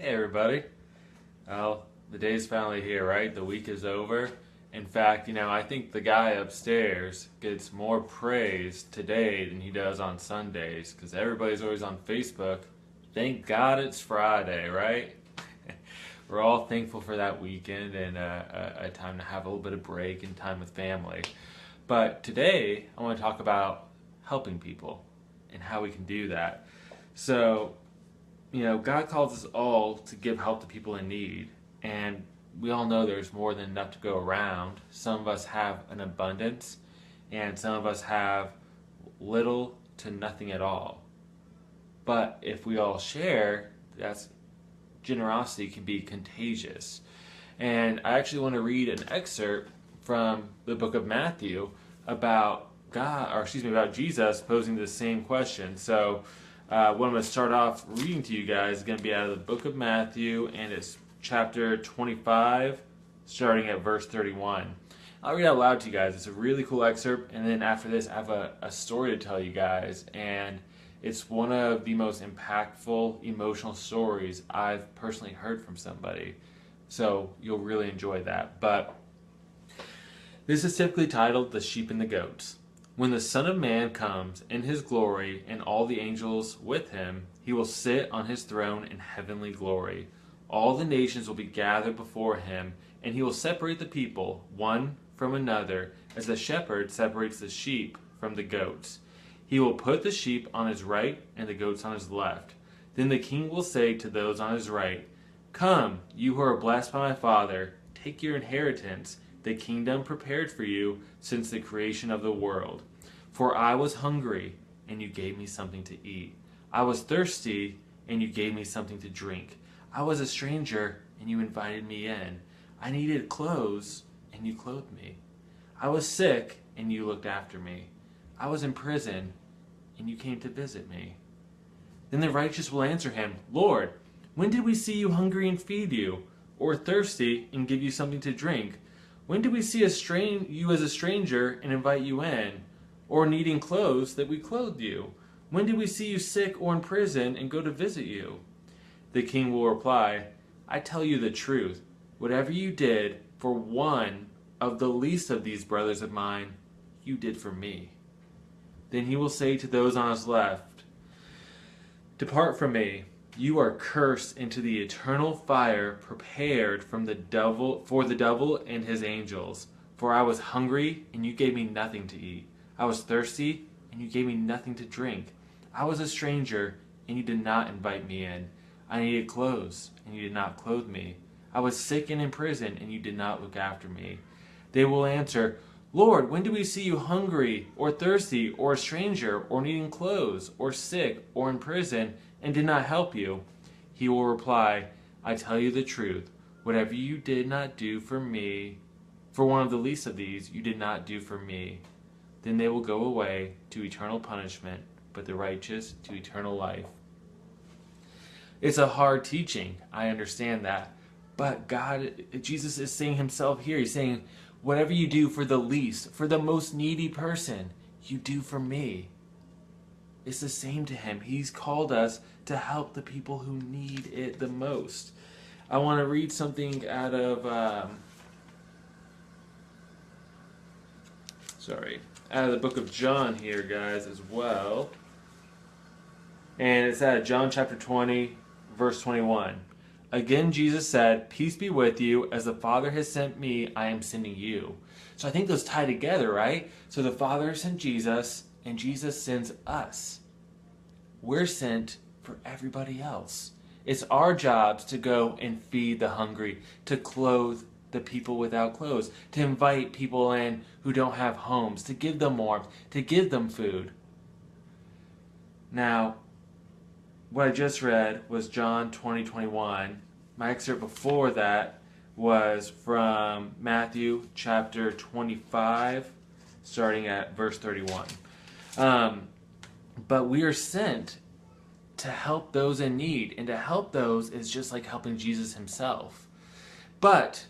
Hey everybody. Well, the day's finally here, right? The week is over. In fact, I think the guy upstairs gets more praise today than he does on Sundays because everybody's always on Facebook. Thank God it's Friday, right? We're all thankful for that weekend and a time to have a little bit of break and time with family. But today, I want to talk about helping people and how we can do that. So, God calls us all to give help to people in need. And we all know there's more than enough to go around. Some of us have an abundance, and some of us have little to nothing at all. But if we all share, that's generosity can be contagious. And I actually want to read an excerpt from the book of Matthew about about Jesus posing the same question. So, what I'm going to start off reading to you guys is going to be out of the book of Matthew, and it's chapter 25, starting at verse 31. I'll read out loud to you guys. It's a really cool excerpt, and then after this, I have a story to tell you guys, and it's one of the most impactful, emotional stories I've personally heard from somebody. So you'll really enjoy that. But this is typically titled The Sheep and the Goats. When the Son of Man comes in his glory and all the angels with him, he will sit on his throne in heavenly glory. All the nations will be gathered before him, and he will separate the people one from another, as the shepherd separates the sheep from the goats. He will put the sheep on his right and the goats on his left. Then the king will say to those on his right, "Come, you who are blessed by my Father, take your inheritance, the kingdom prepared for you since the creation of the world. For I was hungry, and you gave me something to eat. I was thirsty, and you gave me something to drink. I was a stranger, and you invited me in. I needed clothes, and you clothed me. I was sick, and you looked after me. I was in prison, and you came to visit me." Then the righteous will answer him, "Lord, when did we see you hungry and feed you, or thirsty and give you something to drink? When did we see you as a stranger and invite you in, or needing clothes that we clothed you? When did we see you sick or in prison and go to visit you?" The king will reply, "I tell you the truth. Whatever you did for one of the least of these brothers of mine, you did for me." Then he will say to those on his left, "Depart from me. You are cursed into the eternal fire prepared for the devil and his angels. For I was hungry, and you gave me nothing to eat. I was thirsty, and you gave me nothing to drink. I was a stranger, and you did not invite me in. I needed clothes, and you did not clothe me. I was sick and in prison, and you did not look after me." They will answer, "Lord, when did we see you hungry, or thirsty, or a stranger, or needing clothes, or sick, or in prison, and did not help you?" He will reply, "I tell you the truth. Whatever you did not do for me, for one of the least of these, you did not do for me." Then they will go away to eternal punishment, but the righteous to eternal life. It's a hard teaching. I understand that. But Jesus is saying himself here. He's saying, whatever you do for the least, for the most needy person, you do for me. It's the same to him. He's called us to help the people who need it the most. I want to read something out of, out of the book of John here, guys, as well. And it's out of John chapter 20, verse 21. Again, Jesus said, "Peace be with you. As the Father has sent me, I am sending you." So I think those tie together, right? So the Father sent Jesus, and Jesus sends us. We're sent for everybody else. It's our jobs to go and feed the hungry, to clothe the people without clothes, to invite people in who don't have homes, to give them warmth, to give them food. Now, what I just read was John 20:21. My excerpt before that was from Matthew chapter 25, starting at verse 31. But we are sent to help those in need, and to help those is just like helping Jesus himself. But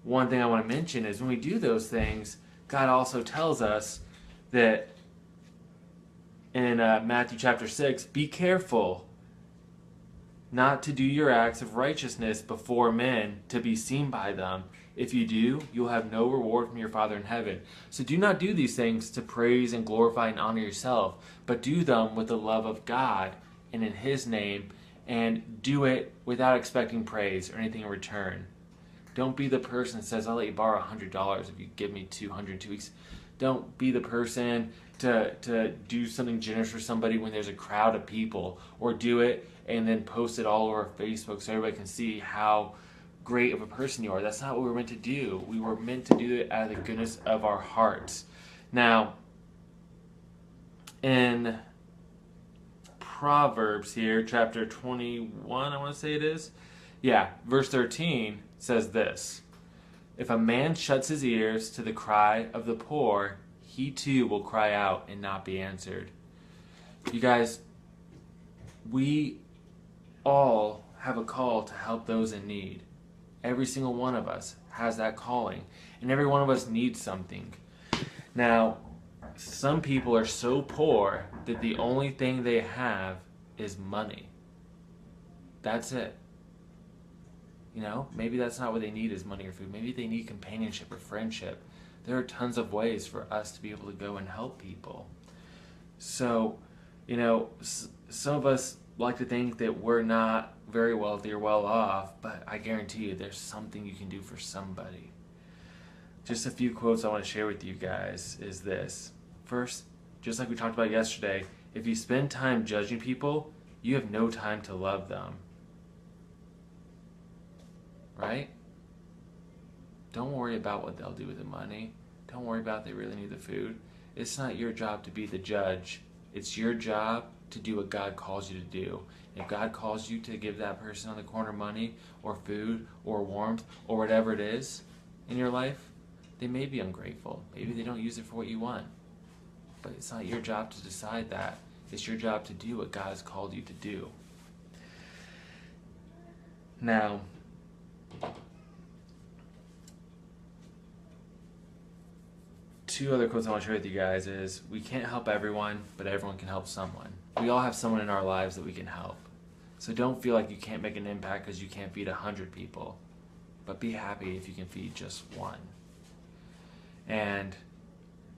one thing I want to mention is when we do those things, God also tells us that in Matthew chapter 6, be careful not to do your acts of righteousness before men to be seen by them. If you do, you'll have no reward from your Father in heaven. So do not do these things to praise and glorify and honor yourself, but do them with the love of God and in His name, and do it without expecting praise or anything in return. Don't be the person that says, I'll let you borrow $100 if you give me $200 in 2 weeks. Don't be the person to do something generous for somebody when there's a crowd of people, or do it and then post it all over Facebook so everybody can see how great of a person you are. That's not what we were meant to do. We were meant to do it out of the goodness of our hearts. Now, in Proverbs here, chapter 21, I want to say it is. Yeah, verse 13 says this: if a man shuts his ears to the cry of the poor, he too will cry out and not be answered. You guys, we all have a call to help those in need. Every single one of us has that calling, and every one of us needs something. Now, some people are so poor that the only thing they have is money. That's it. You know, maybe that's not what they need is money or food. Maybe they need companionship or friendship. There are tons of ways for us to be able to go and help people. So, you know, some of us like to think that we're not very wealthy or well off, but I guarantee you there's something you can do for somebody. Just a few quotes I want to share with you guys is this. First, just like we talked about yesterday, if you spend time judging people, you have no time to love them. Right? Don't worry about what they'll do with the money. Don't worry about if they really need the food. It's not your job to be the judge. It's your job to do what God calls you to do. If God calls you to give that person on the corner money or food or warmth or whatever it is in your life, they may be ungrateful. Maybe they don't use it for what you want. But it's not your job to decide that. It's your job to do what God has called you to do. Now, two other quotes I want to share with you guys is, we can't help everyone, but everyone can help someone. We all have someone in our lives that we can help. So don't feel like you can't make an impact because you can't feed 100 people. But be happy if you can feed just one. And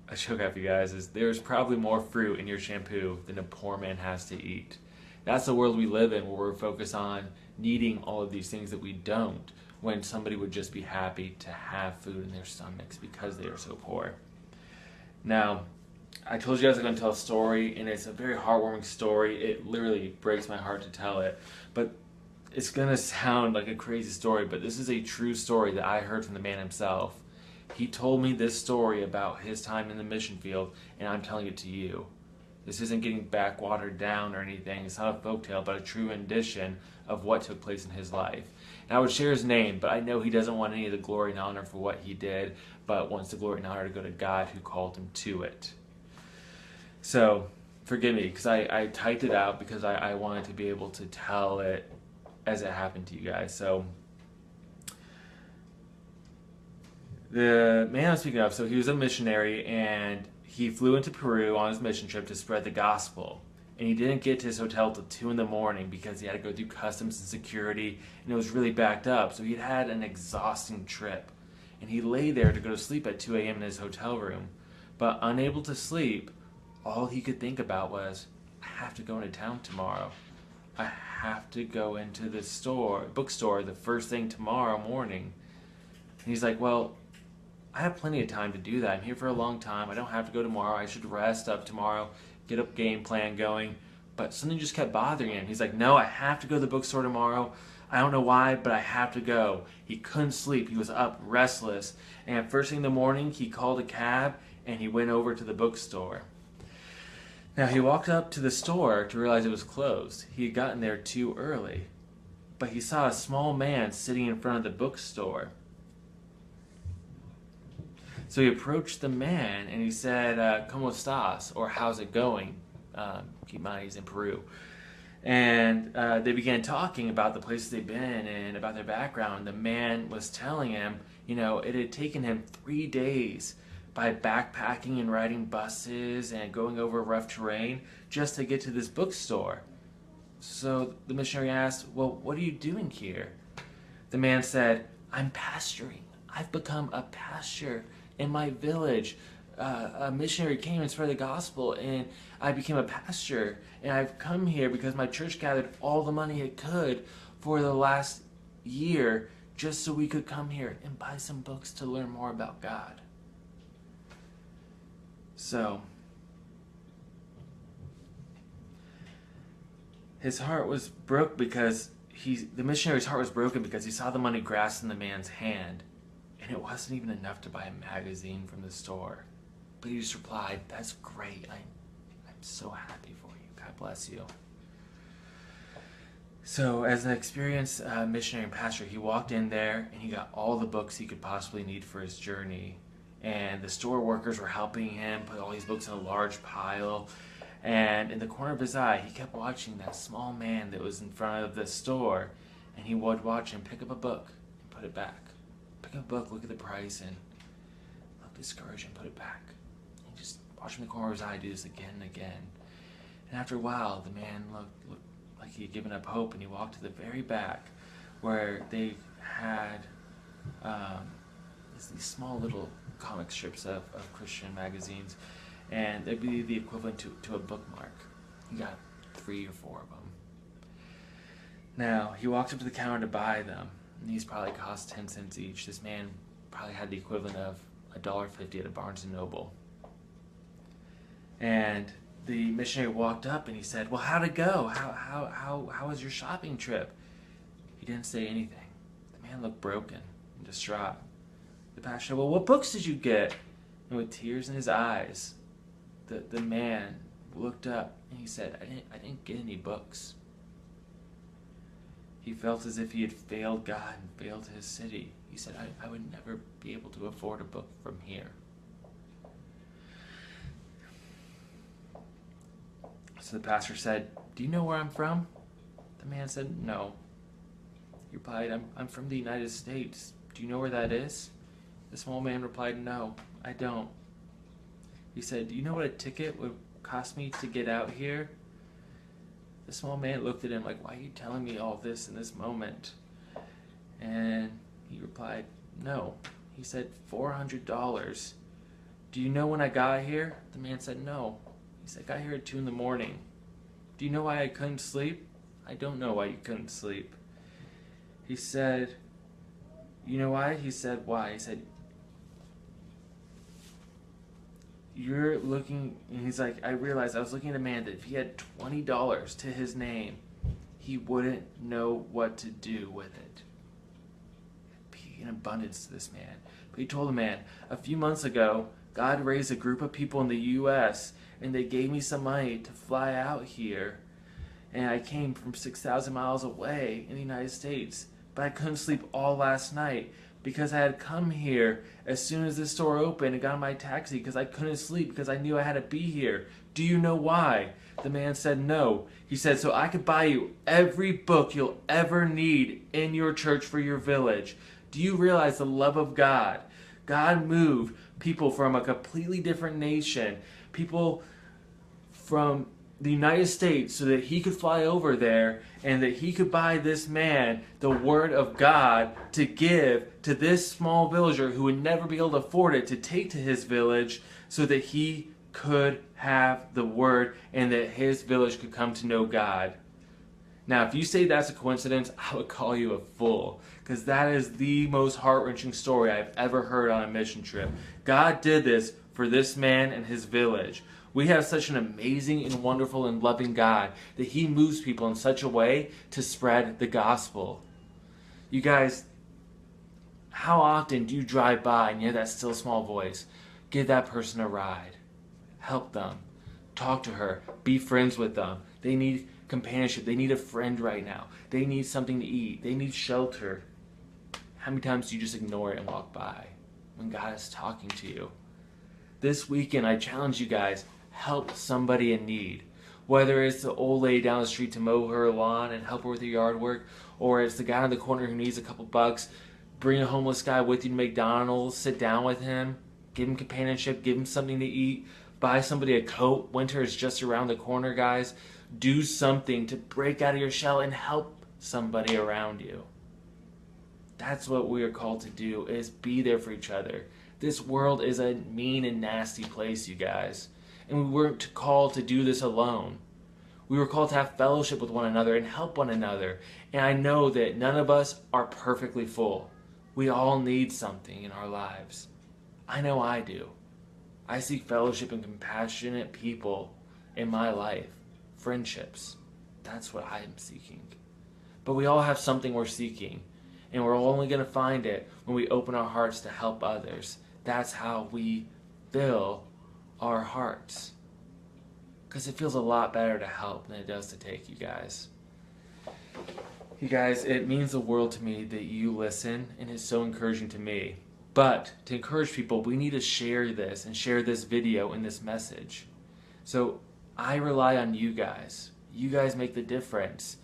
a joke out for you guys is, there's probably more fruit in your shampoo than a poor man has to eat. That's the world we live in, where we're focused on needing all of these things that we don't, when somebody would just be happy to have food in their stomachs because they are so poor. Now, I told you guys I'm going to tell a story, and it's a very heartwarming story. It literally breaks my heart to tell it. But it's going to sound like a crazy story, but this is a true story that I heard from the man himself. He told me this story about his time in the mission field, and I'm telling it to you. This isn't getting backwatered down or anything. It's not a folktale, but a true rendition of what took place in his life. And I would share his name, but I know he doesn't want any of the glory and honor for what he did, but wants the glory and honor to go to God who called him to it. So, forgive me, because I typed it out because I wanted to be able to tell it as it happened to you guys. So, the man I'm speaking of, so he was a missionary, and he flew into Peru on his mission trip to spread the gospel. And he didn't get to his hotel till 2 in the morning because he had to go through customs and security, and it was really backed up. So he'd had an exhausting trip. And he lay there to go to sleep at 2 a.m. in his hotel room. But unable to sleep, all he could think about was, I have to go into town tomorrow. I have to go into the bookstore, the first thing tomorrow morning. And he's like, well, I have plenty of time to do that. I'm here for a long time. I don't have to go tomorrow. I should rest up tomorrow, get a game plan going. But something just kept bothering him. He's like, no, I have to go to the bookstore tomorrow. I don't know why, but I have to go. He couldn't sleep. He was up, restless. And first thing in the morning, he called a cab, and he went over to the bookstore. Now, he walked up to the store to realize it was closed. He had gotten there too early. But he saw a small man sitting in front of the bookstore. So he approached the man, and he said, ¿Cómo estás? Or how's it going? Keep in mind, he's in Peru. And they began talking about the places they've been and about their background. The man was telling him, you know, it had taken him 3 days by backpacking and riding buses and going over rough terrain just to get to this bookstore. So the missionary asked, well, what are you doing here? The man said, I'm pastoring. I've become a pastor in my village. A missionary came and spread the gospel, and I became a pastor. And I've come here because my church gathered all the money it could for the last year just so we could come here and buy some books to learn more about God. So, his heart was broke because the missionary's heart was broken because he saw the money grasped in the man's hand, and it wasn't even enough to buy a magazine from the store. But he just replied, that's great. I'm so happy for you. God bless you. So as an experienced missionary and pastor, he walked in there and he got all the books he could possibly need for his journey. And the store workers were helping him put all these books in a large pile. And in the corner of his eye, he kept watching that small man that was in front of the store. And he would watch him pick up a book and put it back. Pick up a book, look at the price, and look discouraged and put it back. And just watch him in the corner of his eye do this again and again. And after a while, the man looked like he had given up hope, and he walked to the very back where they had these small little comic strips of Christian magazines, and they'd be the equivalent to a bookmark. He got 3 or 4 of them. Now, he walked up to the counter to buy them, and these probably cost 10 cents each. This man probably had the equivalent of $1.50 at a Barnes & Noble. And the missionary walked up and he said, well, how'd it go? How was your shopping trip? He didn't say anything. The man looked broken and distraught. The pastor said, well, what books did you get? And with tears in his eyes, the man looked up and he said, I didn't get any books. He felt as if he had failed God and failed his city. He said, I would never be able to afford a book from here. So the pastor said, do you know where I'm from? The man said, no. He replied, I'm from the United States. Do you know where that is? The small man replied, no, I don't. He said, do you know what a ticket would cost me to get out here? The small man looked at him like, why are you telling me all this in this moment? And he replied, no. He said, $400. Do you know when I got here? The man said, no. He said, I got here at 2 a.m. Do you know why I couldn't sleep? I don't know why you couldn't sleep. He said, you know why? He said, why? He said, you're looking, and he's like, I realized I was looking at a man that if he had $20 to his name, he wouldn't know what to do with it. It'd be in abundance to this man. But he told the man, a few months ago, God raised a group of people in the U.S., and they gave me some money to fly out here. And I came from 6,000 miles away in the United States. But I couldn't sleep all last night because I had come here as soon as the store opened and got in my taxi because I couldn't sleep because I knew I had to be here. Do you know why? The man said no. He said, so I could buy you every book you'll ever need in your church for your village. Do you realize the love of God? God moved people from a completely different nation, people from the United States, so that he could fly over there and that he could buy this man the word of God to give to this small villager who would never be able to afford it, to take to his village so that he could have the word and that his village could come to know God. Now, if you say that's a coincidence, I would call you a fool, because that is the most heart-wrenching story I've ever heard on a mission trip. God did this for this man and his village. We have such an amazing and wonderful and loving God that he moves people in such a way to spread the gospel. You guys, how often do you drive by and you hear that still small voice? Give that person a ride. Help them. Talk to her. Be friends with them. They need companionship. They need a friend right now. They need something to eat. They need shelter. How many times do you just ignore it and walk by when God is talking to you? This weekend, I challenge you guys, help somebody in need. Whether it's the old lady down the street to mow her lawn and help her with her yard work, or it's the guy on the corner who needs a couple bucks, bring a homeless guy with you to McDonald's, sit down with him, give him companionship, give him something to eat, buy somebody a coat. Winter is just around the corner, guys. do something to break out of your shell and help somebody around you. That's what we are called to do, is be there for each other. This world is a mean and nasty place, you guys. And we weren't called to do this alone. We were called to have fellowship with one another and help one another. And I know that none of us are perfectly full. We all need something in our lives. I know I do. I seek fellowship and compassionate people in my life. Friendships. That's what I am seeking. But we all have something we're seeking. And we're only going to find it when we open our hearts to help others. That's how we fill our hearts. Because it feels a lot better to help than it does to take, you guys. You guys, it means the world to me that you listen, and it's so encouraging to me. But to encourage people, we need to share this and share this video and this message. So I rely on you guys. You guys make the difference.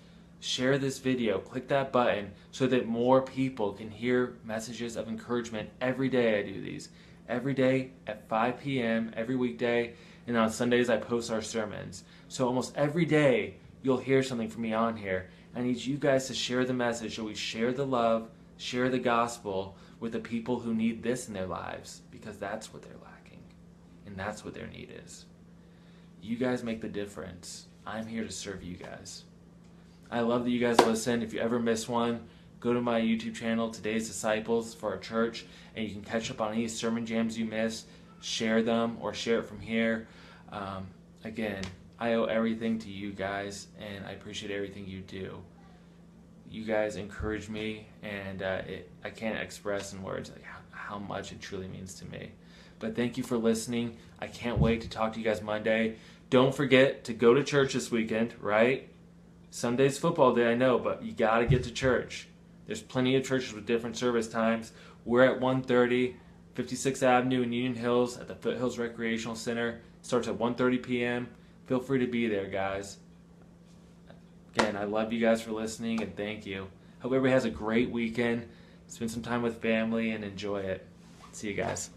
Share this video, click that button so that more people can hear messages of encouragement every day. I do these every day at 5 p.m. every weekday, and on Sundays I post our sermons. So almost every day you'll hear something from me on here. I need you guys to share the message so we share the love, share the gospel with the people who need this in their lives, because that's what they're lacking and that's what their need is. You guys make the difference. I'm here to serve you guys. I love that you guys listen. If you ever miss one, go to my YouTube channel, Today's Disciples, for our church, and you can catch up on any sermon jams you missed, share them, or share it from here. Again, I owe everything to you guys, and I appreciate everything you do. You guys encourage me, and I can't express in words like how much it truly means to me. But thank you for listening. I can't wait to talk to you guys Monday. Don't forget to go to church this weekend, right? Sunday's football day, I know, but you got to get to church. There's plenty of churches with different service times. We're at 1:30, 56th Avenue in Union Hills at the Foothills Recreational Center. Starts at 1:30 p.m. Feel free to be there, guys. Again, I love you guys for listening, and thank you. Hope everybody has a great weekend. Spend some time with family and enjoy it. See you guys.